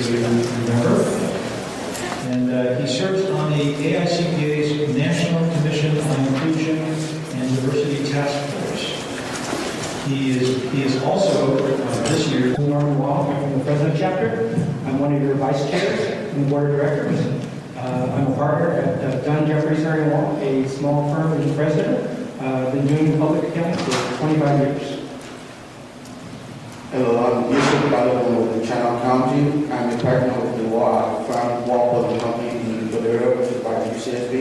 sure you remember. And he serves on the AICPA's National Commission on Inclusion and Diversity Task Force. He is also, this year, Wong. I'm from the President Chapter. I'm one of your vice chairs and board of directors. I'm a partner at Dunn Jeffries Wong, a small firm as president. Been doing public accounting for 25 years. Hello, I'm Yusuf Balogun with Channel County. I'm a partner with the firm Walpole Company in Bolero, which is part of UCSB.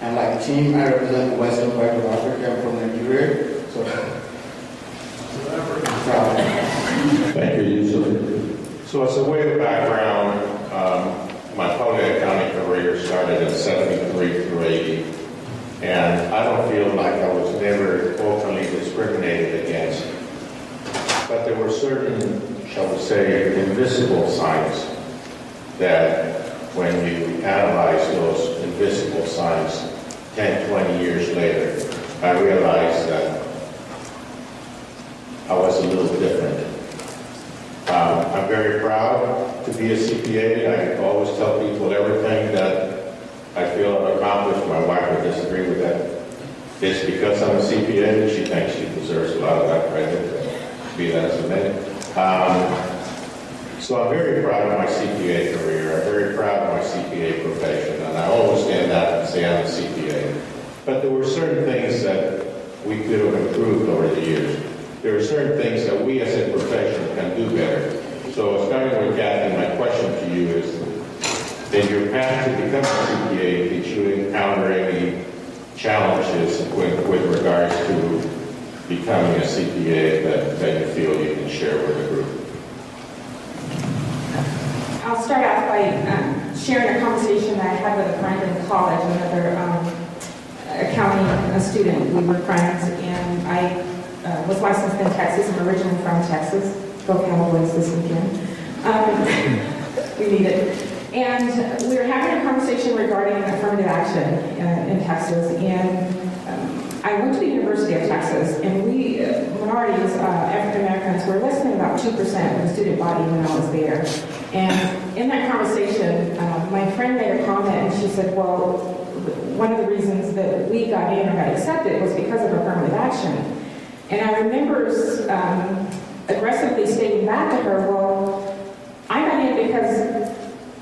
And like the team, I represent the western part of Africa. I'm from Nigeria. So, thank you, Yusuf. So as a way of background, my public accounting career started in 73 through 80. And I don't feel like I was never openly discriminated against. But there were certain, shall we say, invisible signs that when you analyze those invisible signs 10, 20 years later, I realized that I was a little different. I'm very proud to be a CPA. I always tell people everything that I feel I've accomplished. My wife would disagree with that. It's because I'm a CPA, she thinks she deserves a lot of that credit. Be that as it may. So I'm very proud of my CPA career. I'm very proud of my CPA profession, and I always stand out and say I'm a CPA. But there were certain things that we could have improved over the years. There are certain things that we as a profession can do better. So starting with Kathy, my question to you is, in your path to become a CPA, did you encounter any challenges with regards to becoming a CPA that you feel you can share with the group? I'll start off by sharing a conversation that I had with a friend in college, another accounting student. We were friends, and I was licensed in Texas. I'm originally from Texas. Go Cowboys this weekend. We need it. And we were having a conversation regarding affirmative action in Texas, and I went to the University of Texas, and we, minorities, African Americans, were less than about 2% of the student body when I was there. And in that conversation, my friend made a comment, and she said, well, one of the reasons that we got in or got accepted was because of affirmative action. And I remember aggressively stating back to her, well, I got in because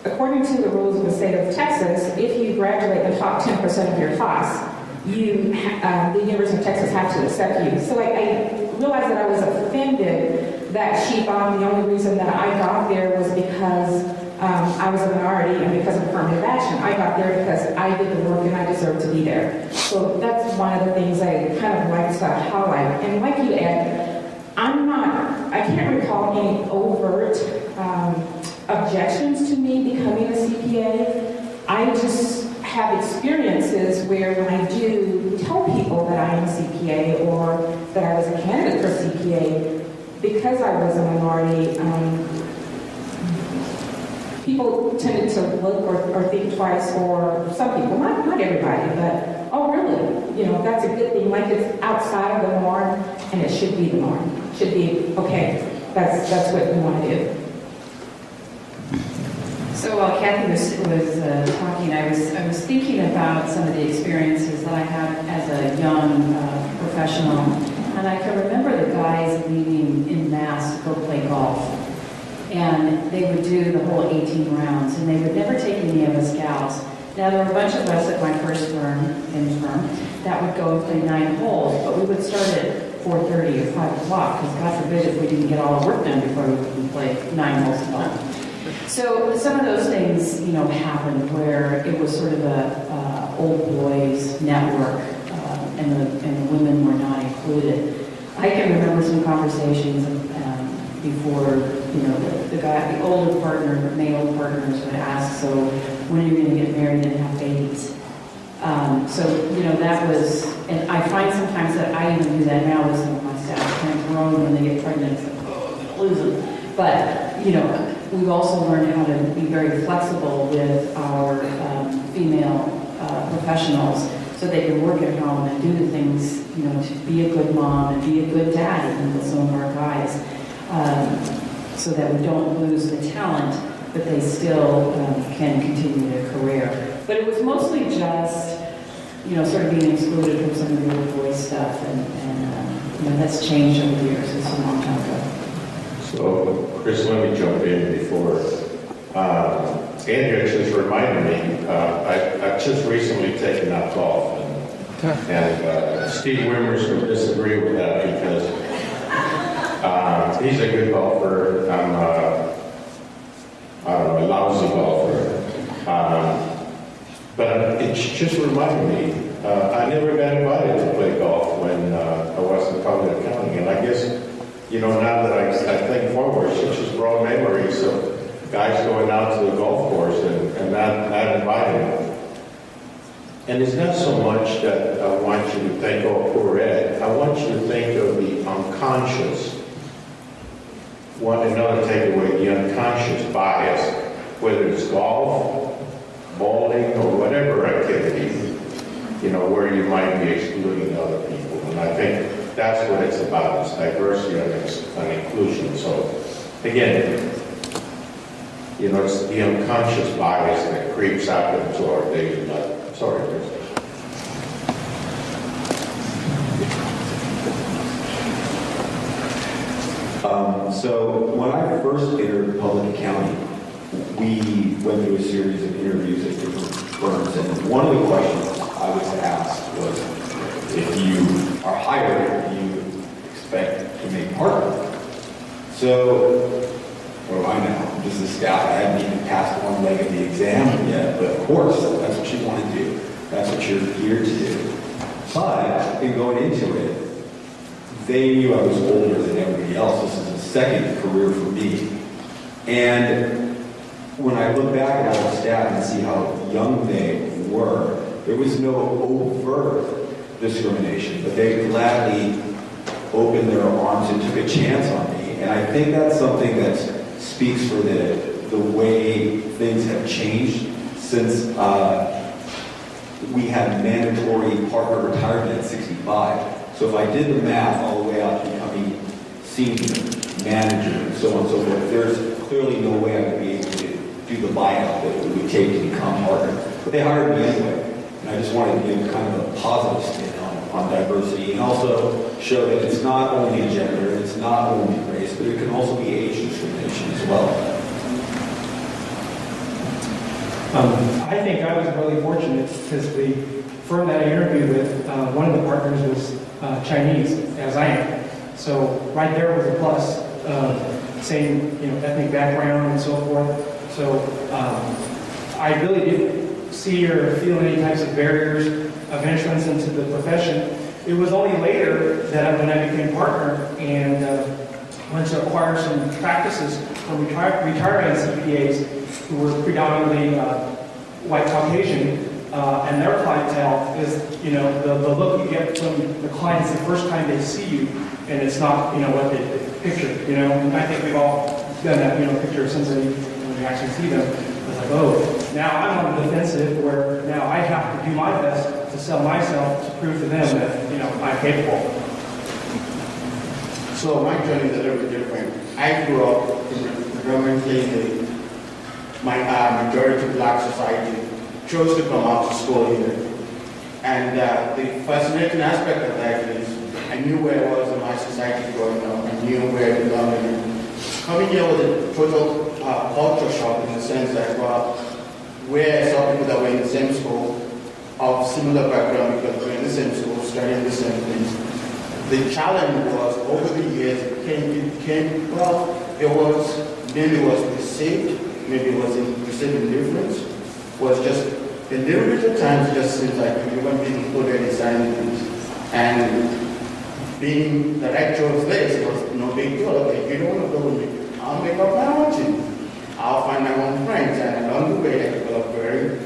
according to the rules of the state of Texas, if you graduate the top 10% of your class, the University of Texas have to accept you. So I realized that I was offended that she thought the only reason that I got there was because I was a minority and because of affirmative action. I got there because I did the work and I deserved to be there. So that's one of the things I kind of like to highlight. And like you, Ed, I can't recall any overt objections to me becoming a CPA. I just have experiences where when I do tell people that I am a CPA or that I was a candidate for CPA, because I was a minority, people tended to look or think twice, or some people, not everybody, but, oh really? You know, that's a good thing, like it's outside of the norm, and it should be the norm. It should be, okay, that's what we want to do. So while Kathy was talking, I was thinking about some of the experiences that I had as a young professional, and I can remember the guys leaving in mass to go play golf, and they would do the whole 18 rounds, and they would never take any of us gals. Now there were a bunch of us at my first firm, that would go and play 9 holes, but we would start at 4:30 or 5 o'clock, because God forbid if we didn't get all our work done before we could play 9 holes of golf. So some of those things, happened where it was sort of a old boys network, and the women were not included. I can remember some conversations before, the older partner, the male partners would ask, so when are you going to get married and have babies? That was, and I find sometimes that I even do that now with some of my staff, kind of grown when they get pregnant, it's like, oh, I'm going to lose them. But, we've also learned how to be very flexible with our female professionals so they can work at home and do the things, to be a good mom and be a good dad, even with some of our guys, so that we don't lose the talent but they still can continue their career. But it was mostly just, sort of being excluded from some of the old boys stuff, and that's changed over the years. It's a long time ago. So, Chris, let me jump in before. Andrea just reminded me, I've just recently taken up golf, and Steve Wimmers would disagree with that because he's a good golfer. I'm a lousy golfer. But it just reminded me, I never got invited to play golf when I was in public accounting, and I guess, now that I think forward, it's just brought memories of guys going out to the golf course and not inviting them. And it's not so much that I want you to think, oh, poor Ed. I want you to think of the unconscious. Another takeaway, the unconscious bias, whether it's golf, bowling, or whatever activity, where you might be excluding other people. And I think that's what it's about, is diversity and inclusion. So, again, it's the unconscious bias that creeps out into our daily life. Sorry, Chris. So when I first entered public accounting, we went through a series of interviews at different firms, and one of the questions I was asked was, if you are hired, do you expect to make partner? So, what do I know? I'm just a staff. I haven't even passed one leg of the exam yet, but of course, that's what you want to do. That's what you're here to do. But in going into it, they knew I was older than everybody else. This is a second career for me. And when I look back at all the staff and see how young they were, there was no overt discrimination, but they gladly opened their arms and took a chance on me. And I think that's something that speaks for the way things have changed since we had mandatory partner retirement at 65. So if I did the math all the way out to becoming senior manager and so on and so forth, there's clearly no way I would be able to do the buyout that it would take to become partner. But they hired me anyway, and I just wanted to give kind of a positive spin on diversity and also show that it's not only gender, it's not only race, but it can also be age discrimination as well. I think I was really fortunate because the firm that I interviewed with, one of the partners was Chinese, as I am. So right there was a plus, same ethnic background and so forth. So I really didn't see or feel any types of barriers of entrance into the profession. It was only later that when I became partner and went to acquire some practices from retiring CPAs who were predominantly white Caucasian, and their clientele is, the look you get from the clients the first time they see you, and it's not, what they picture, and I think we've all done that, picture since when we actually see them. It's like, oh, now I'm on the defensive where now I have to do my best to sell myself to prove to them that, I'm capable. So my journey is a little bit different. I grew up predominantly in the majority black society, chose to come out to school here. And the fascinating aspect of that is I knew where I was in my society growing up. I knew where I belonged. And coming here was a total culture shock in the sense that, where I saw people that were in the same school, of similar background, because we were in the same school, studying the same things. The challenge was, over the years, it was perceived, maybe it was perceived indifference, was just a little bit of times just seems like you weren't being included in certain things. And being that I chose this was no big deal. Okay, you don't want to go with me, I'll make up my own team. I'll find my own friends, and along the way I developed very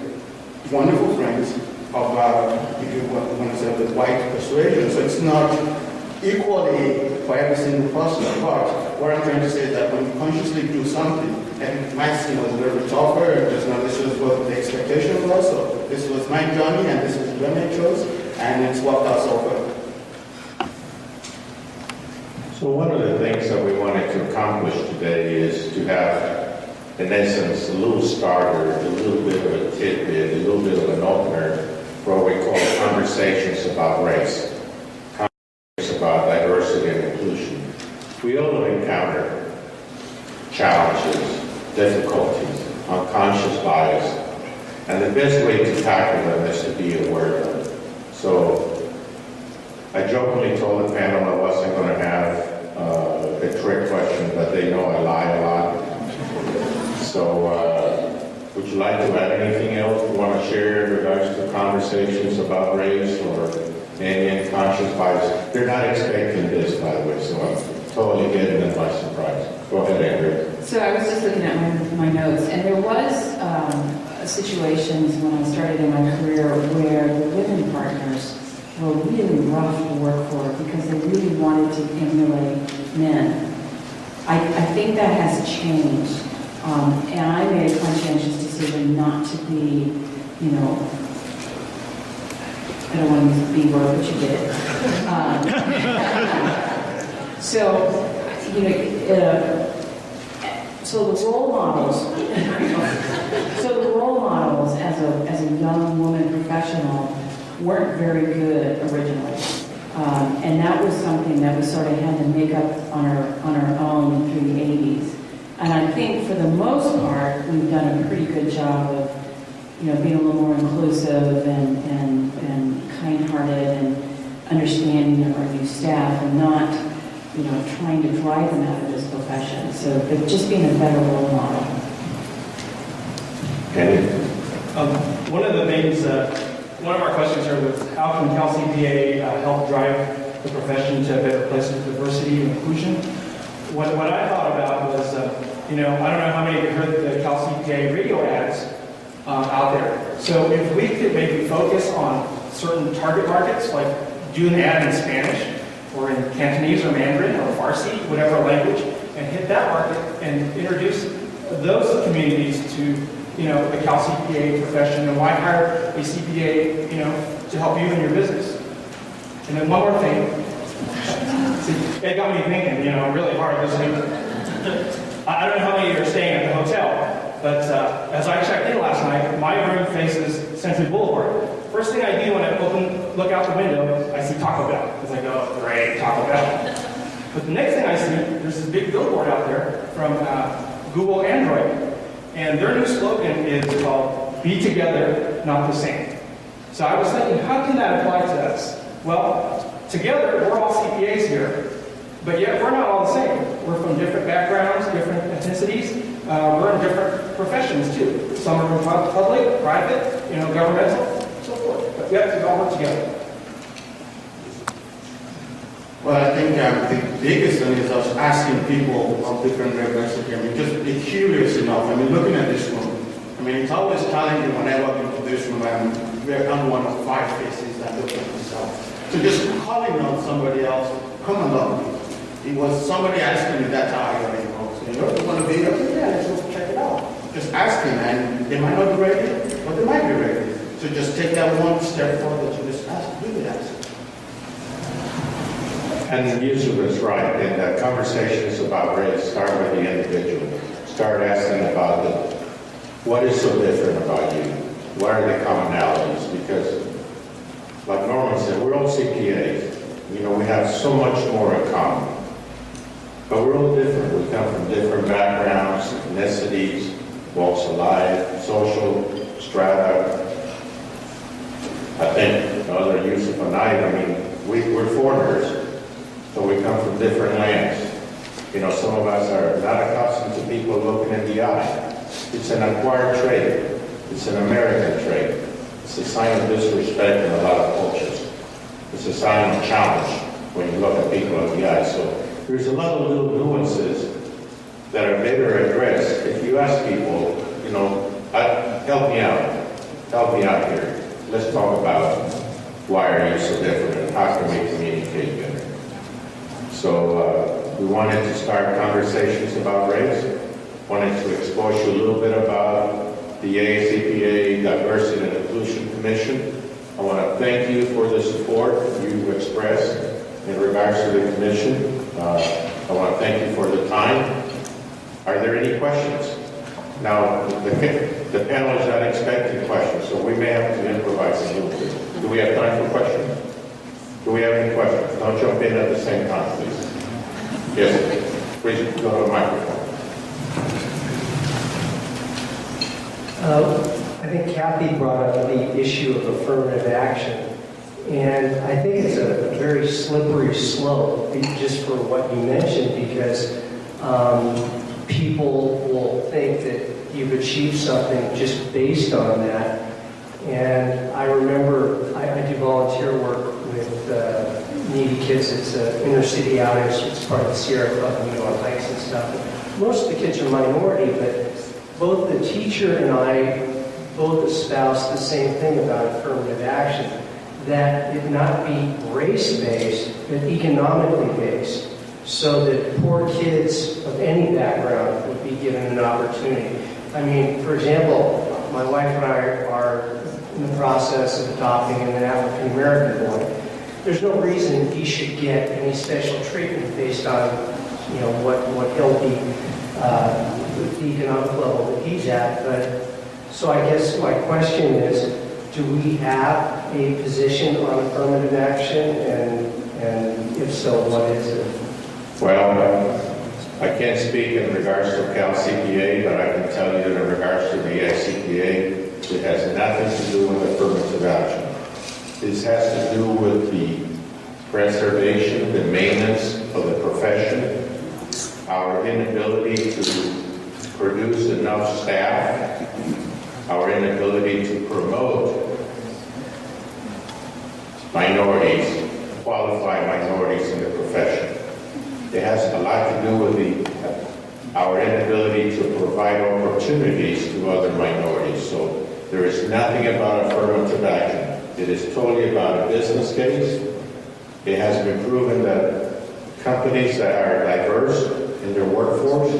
wonderful friends of, if you want to say, the white persuasion. So it's not equally for every single person. But what I'm trying to say is that when you consciously do something, and my scene was a little bit tougher, and just now this was what the expectation was, so this was my journey, and this was when I chose, and it's worked out so well. So one of the things that we wanted to accomplish today is to have in essence, a little starter, a little bit of a tidbit, a little bit of an opener for what we call conversations about race, conversations about diversity and inclusion. We all encounter challenges, difficulties, unconscious bias, and the best way to tackle them is to be aware of them. So I jokingly told the panel I wasn't going to have a trick question, but they know I lie a lot. So would you like to add anything else you want to share in regards to conversations about race or any unconscious bias? They're not expecting this, by the way, so I'm totally getting them by surprise. Go ahead, Andrea. So I was just looking at my notes, and there was situations when I started in my career where the women partners were really rough to work for because they really wanted to emulate men. I think that has changed, and I made a conscientious decision not to be, you know, I don't want to use the B word, but you did. So, you know, so the role models, as a young woman professional weren't very good originally, and that was something that we sort of had to make up on our own through the 80s. And I think for the most part, we've done a pretty good job of, you know, being a little more inclusive and kind-hearted and understanding of our new staff and not, you know, trying to drive them out of this profession. So but just being a better role model. One of the things, one of our questions here was how can CalCPA help drive the profession to a better place with diversity and inclusion? What I thought about was, you know, I don't know how many of you heard the CalCPA radio ads out there. So if we could maybe focus on certain target markets, like do an ad in Spanish or in Cantonese or Mandarin or Farsi, whatever language, and hit that market and introduce those communities to, you know, the CalCPA profession and why hire a CPA, you know, to help you in your business. And then one more thing. See, it got me thinking, you know, really hard. I don't know how many of you are staying at the hotel, but as I checked in last night, my room faces Century Boulevard. First thing I do when I look out the window, I see Taco Bell. Because I go, oh, great, Taco Bell. But the next thing I see, there's this big billboard out there from Google Android. And their new slogan is called, be together, not the same. So I was thinking, how can that apply to us? Well, together, we're all CPAs here, but yet we're not all the same. We're from different backgrounds, different ethnicities. We're in different professions, too. Some are from public, private, you know, governmental, so forth. But we have to all work together. Well, I think the biggest thing is us asking people of different diversity. I mean, just be curious enough. I mean, looking at this room, I mean, it's always challenging when I walk into this room and I'm one of 5 faces that look like myself. So just calling on somebody else, come along. It was somebody asking me, that's how I got involved. So, you know, you want to be up? Yeah, let's go check it out. Just asking, and they might not be ready, but they might be ready. So just take that one step forward that you just ask, do the ask. And Yusuf is right, and that conversation is about race. Start with the individual. Start asking about what is so different about you? What are the commonalities? Because, like Norman said, we're all CPAs. You know, we have so much more in common. But we're all different. We come from different backgrounds, ethnicities, walks of life, social strata. I think other Yusuf and I mean, we're foreigners. So we come from different lands. You know, some of us are not accustomed to people looking in the eye. It's an acquired trait. It's an American trait. It's a sign of disrespect in a lot of cultures. It's a sign of challenge when you look at people in the eye. So there's a lot of little nuances that are better addressed if you ask people, you know, help me out here. Let's talk about why are you so different and how can we communicate better. So we wanted to start conversations about race, wanted to expose you a little bit about the ACPA Diversity and Inclusion Commission. I want to thank you for the support you expressed in regards to the commission. I want to thank you for the time. Are there any questions? Now, the panel is not expecting questions, so we may have to improvise a little bit. Do we have time for questions? Do we have any questions? Don't jump in at the same time, please. Yes, please go to the microphone. I think Kathy brought up the issue of affirmative action. And I think it's a very slippery slope, just for what you mentioned, because people will think that you've achieved something just based on that. And I remember I do volunteer work with needy kids. It's inner city outings. It's part of the Sierra Club, and we go on hikes and stuff. And most of the kids are minority, but both the teacher and I both espouse the same thing about affirmative action, that it not be race-based, but economically based, so that poor kids of any background would be given an opportunity. I mean, for example, my wife and I are in the process of adopting an African-American boy. There's no reason he should get any special treatment based on, what he'll be, the economic level that he's at. But so I guess my question is, do we have a position on affirmative action, and if so, what is it? Well, I can't speak in regards to CalCPA, but I can tell you in regards to the CPA, it has nothing to do with affirmative action. This has to do with the preservation, the maintenance of the profession, our inability to produce enough staff, our inability to promote minorities, qualified minorities in the profession. It has a lot to do with our inability to provide opportunities to other minorities. So there is nothing about affirmative action. It is totally about a business case. It has been proven that companies that are diverse in their workforce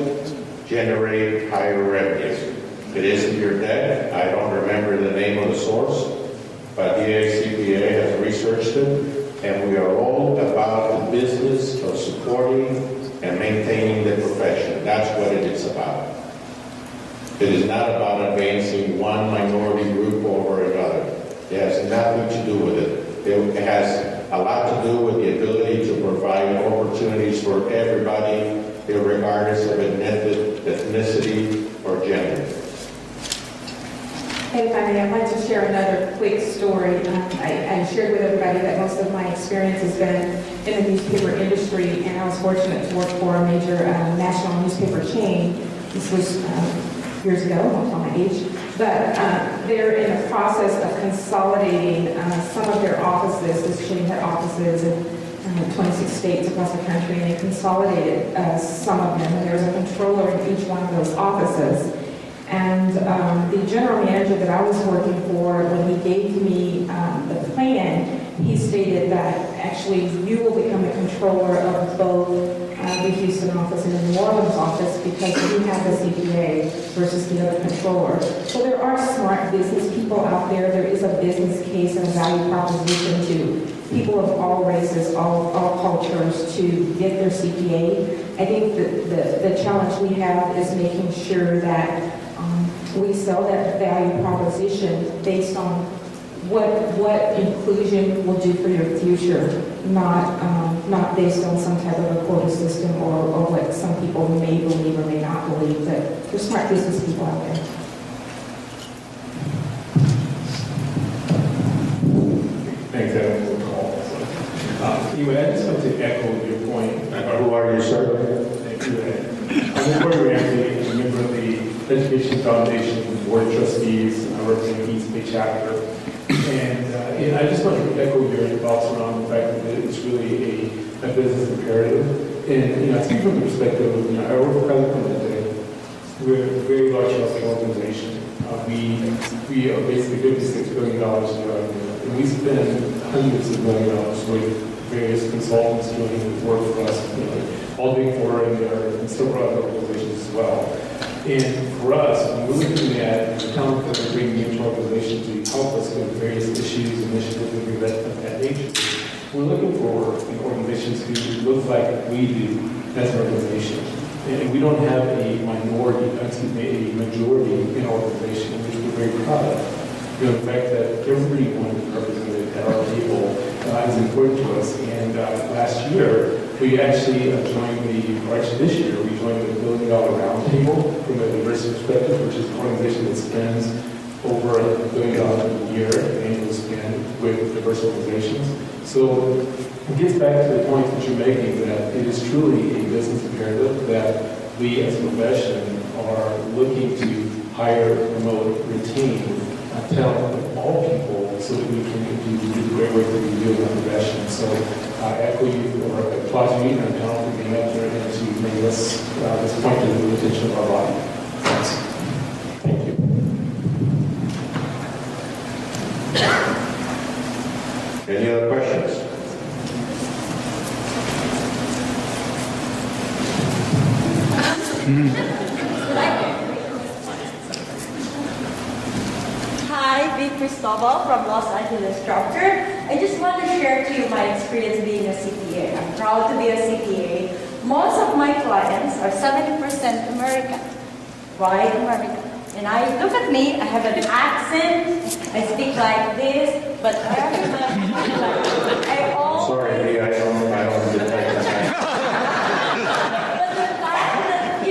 generate higher revenues. It isn't your debt. I don't remember the name of the source, but the CPA has researched it, and we are all about the business of supporting and maintaining the profession. That's what it is about. It is not about advancing one minority group over another. It has nothing to do with it. It has a lot to do with the ability to provide opportunities for everybody, regardless of ethnicity or gender. Hey, if I may, I'd like to share another quick story. I shared with everybody that most of my experience has been in the newspaper industry, and I was fortunate to work for a major national newspaper chain. This was years ago, I won't tell my age, but they're in the process of consolidating some of their offices. This chain had offices in 26 states across the country, and they consolidated some of them, and there was a controller in each one of those offices. And the general manager that I was working for, when he gave me the plan, he stated that actually you will become the controller of both the Houston office and the New Orleans office because you have the CPA versus the other controller. So there are smart business people out there. There is a business case and a value proposition to people of all races, all cultures to get their CPA. I think that the challenge we have is making sure that we sell that value proposition based on what inclusion will do for your future, not based on some type of a quota system or what some people may believe or may not believe. That there's smart business people out there. Thanks, Adam, for the call. Anyway, I just want to echo your point. Who are you, sir? Thank you, Ed. I'm Corey Ramsey, a member of the Education Foundation Board of Trustees. I represent the CalCPA Chapter. And I just want to echo your thoughts around the fact that it's really a business imperative. And, I speak from the perspective of, I work for CalCPA today. We're a very large organization. We are basically $56 billion in revenue. And we spend hundreds of millions of dollars with various consultants doing work for us, all Big Four and several other organizations as well. And for us, when we're looking at the talent that we're bringing into our organization to help us with various issues, initiatives, and things of that nature, we're looking for organizations who look like we do as an organization. And we don't have a majority in our organization, which we're very proud of. The fact that everyone is represented at our table is important to us. And last year, we actually joined this year, we joined the $1 Billion Roundtable from a diversity perspective, which is an organization that spends over $1 billion a year annual spend with diverse organizations. So it gets back to the point that you're making that it is truly a business imperative that we as a profession are looking to hire, promote, retain talent of all people so that we can continue to do the great work that we do in our profession. So I echo you or applaud you and our panel for being up there and to bring this point to the attention of our body. Thanks. Thank you. Any other questions? Hi, Vic Cristobal from Los Angeles chapter. I just want to share to you my experience being a CPA. I'm proud to be a CPA. Most of my clients are 70% American, white American. And I look at me, I have an accent, I speak like this, but I always... Sorry, I don't detect that. But the fact that,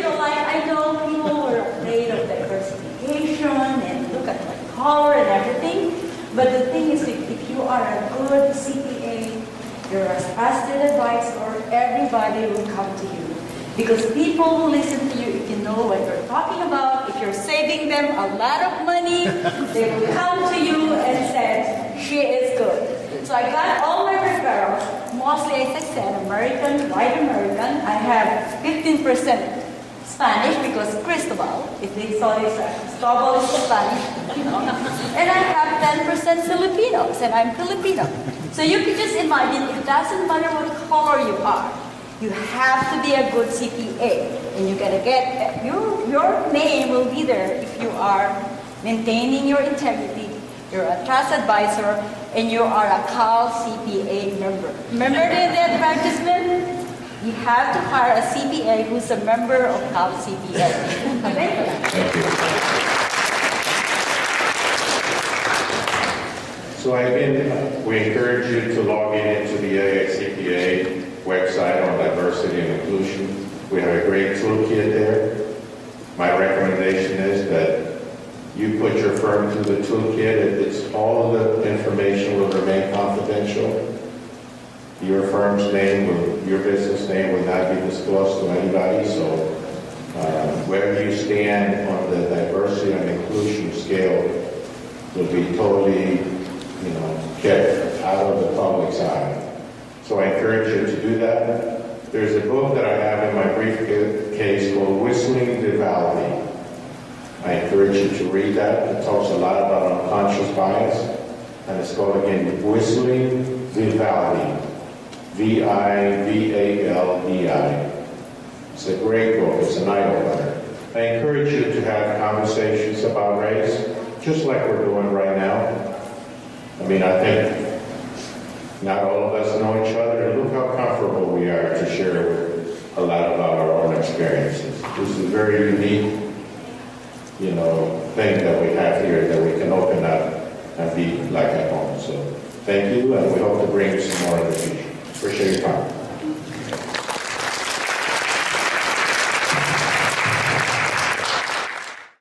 I know people were afraid of diversification and look at my color and everything. But the thing is, if you are a good CPA, you're a trusted advisor, everybody will come to you. Because people will listen to you if you know what you're talking about. If you're saving them a lot of money, they will come to you and say, she is good. So I got all my referrals, mostly, as I said, American, white American. I have 15% Spanish because Cristobal, if they saw this, Cristobal is Spanish, And I have 10% Filipinos, and I'm Filipino. So you can just imagine, it doesn't matter what color you are. You have to be a good CPA, and you gotta get your name will be there if you are maintaining your integrity. You're a trust advisor, and you are a CalCPA member. Remember the advertisement? You have to hire a CPA who's a member of CalCPA. Thank you. Thank you. So again, we encourage you to log into the CPA website on diversity and inclusion. We have a great toolkit there. My recommendation is that you put your firm through the toolkit. It's all the information will remain confidential. Your firm's name, your business name will not be disclosed to anybody. So where you stand on the diversity and inclusion scale will be totally, kept out of the public's eye. So I encourage you to do that. There's a book that I have in my briefcase called Whistling Vivaldi. I encourage you to read that. It talks a lot about unconscious bias. And it's called, again, Whistling Vivaldi. V-I-V-A-L-D-I. It's a great book. It's an eye-opener. I encourage you to have conversations about race, just like we're doing right now. I think not all of us know each other, and look how comfortable we are to share a lot about our own experiences. This is a very unique, thing that we have here that we can open up and be like at home. So thank you, and we hope to bring you some more in the future. Appreciate your time.